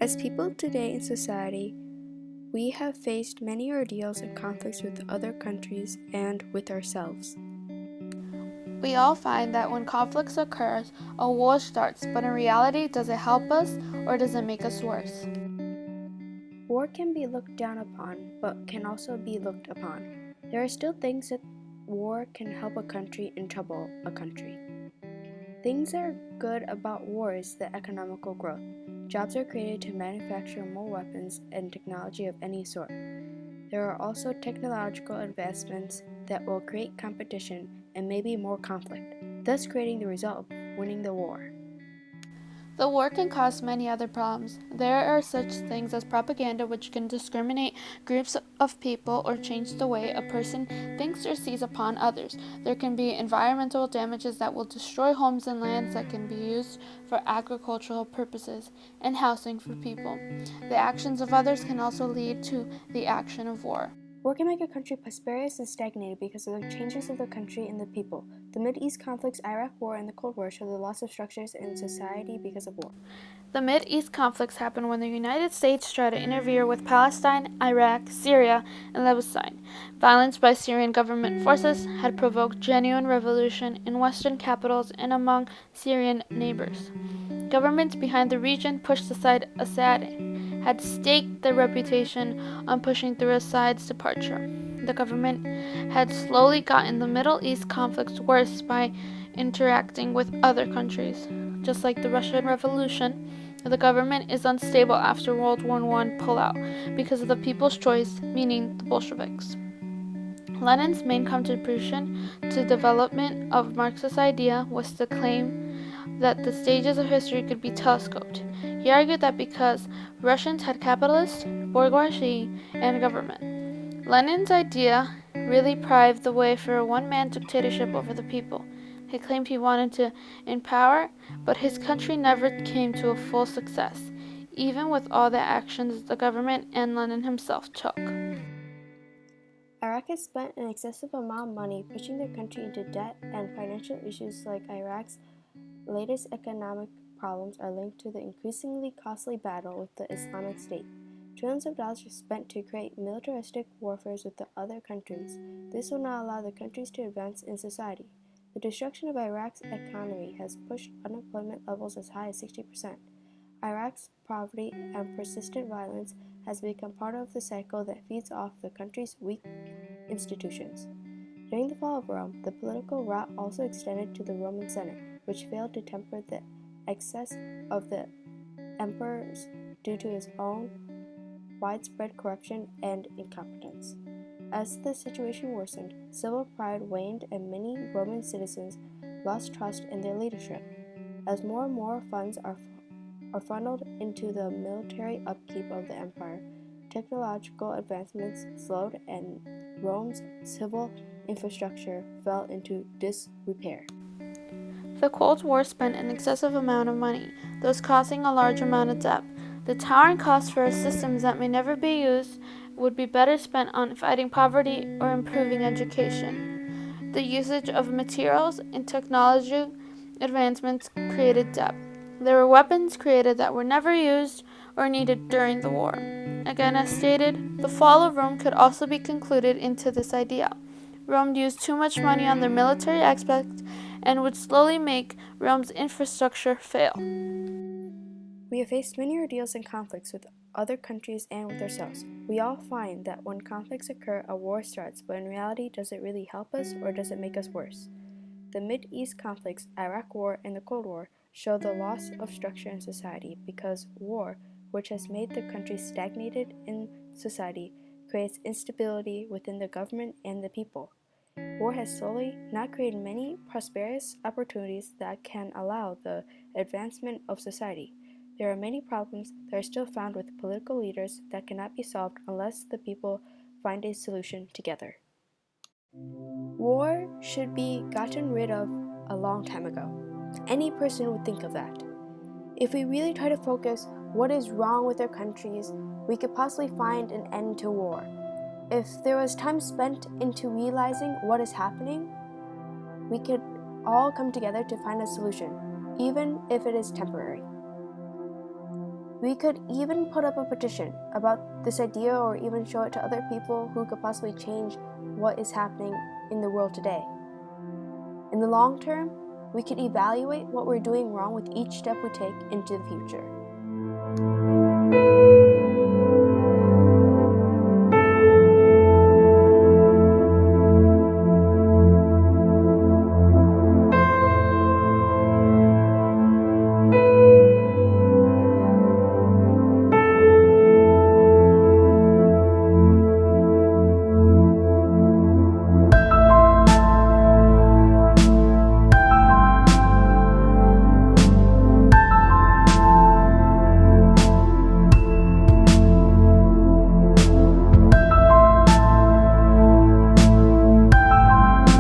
As people today in society, we have faced many ordeals and conflicts with other countries and with ourselves. We all find that when conflicts occur, a war starts, but in reality, does it help us or does it make us worse? War can be looked down upon, but can also be looked upon. There are still things that war can help a country and trouble a country. Things that are good about war is the economical growth. Jobs are created to manufacture more weapons and technology of any sort. There are also technological advancements that will create competition and maybe more conflict, thus creating the result of winning the war. The war can cause many other problems. There are such things as propaganda, which can discriminate groups of people or change the way a person thinks or sees upon others. There can be environmental damages that will destroy homes and lands that can be used for agricultural purposes and housing for people. The actions of others can also lead to the action of war. War can make a country prosperous and stagnated because of the changes of the country and the people. The Mideast conflicts, Iraq War, and the Cold War show the loss of structures in society because of war. The Mid-East conflicts happened when the United States tried to interfere with Palestine, Iraq, Syria, and Lebanon. Violence by Syrian government forces had provoked genuine revolution in Western capitals and among Syrian neighbors. Governments behind the region pushed aside Assad, had staked their reputation on pushing through Assad's departure. The government had slowly gotten the Middle East conflicts worse by interacting with other countries. Just like the Russian Revolution, the government is unstable after World War I pullout because of the people's choice, meaning the Bolsheviks. Lenin's main contribution to the development of Marxist idea was to claim that the stages of history could be telescoped. He argued that because Russians had capitalists, bourgeoisie, and government, Lenin's idea really paved the way for a one-man dictatorship over the people. He claimed he wanted to empower, but his country never came to a full success, even with all the actions the government and Lenin himself took. Iraq has spent an excessive amount of money pushing their country into debt, and financial issues like Iraq's latest economic problems are linked to the increasingly costly battle with the Islamic State. Trillions of dollars are spent to create militaristic warfare with the other countries. This will not allow the countries to advance in society. The destruction of Iraq's economy has pushed unemployment levels as high as 60%. Iraq's poverty and persistent violence has become part of the cycle that feeds off the country's weak institutions. During the fall of Rome, the political rot also extended to the Roman Senate, which failed to temper the excess of the emperors due to his own widespread corruption and incompetence. As the situation worsened, civil pride waned and many Roman citizens lost trust in their leadership. As more and more funds are funneled into the military upkeep of the empire, technological advancements slowed and Rome's civil infrastructure fell into disrepair. The Cold War spent an excessive amount of money, thus causing a large amount of debt. The towering costs for systems that may never be used would be better spent on fighting poverty or improving education. The usage of materials and technology advancements created debt. There were weapons created that were never used or needed during the war. Again, as stated, the fall of Rome could also be concluded into this idea. Rome used too much money on their military aspect and would slowly make Rome's infrastructure fail. We have faced many ordeals and conflicts with other countries and with ourselves. We all find that when conflicts occur, a war starts, but in reality, does it really help us or does it make us worse? The Mid-East conflicts, Iraq War, and the Cold War show the loss of structure in society because war, which has made the country stagnated in society, creates instability within the government and the people. War has slowly not created many prosperous opportunities that can allow the advancement of society. There are many problems that are still found with political leaders that cannot be solved unless the people find a solution together. War should be gotten rid of a long time ago. Any person would think of that. If we really try to focus what is wrong with our countries, we could possibly find an end to war. If there was time spent into realizing what is happening, we could all come together to find a solution, even if it is temporary. We could even put up a petition about this idea or even show it to other people who could possibly change what is happening in the world today. In the long term, we could evaluate what we're doing wrong with each step we take into the future.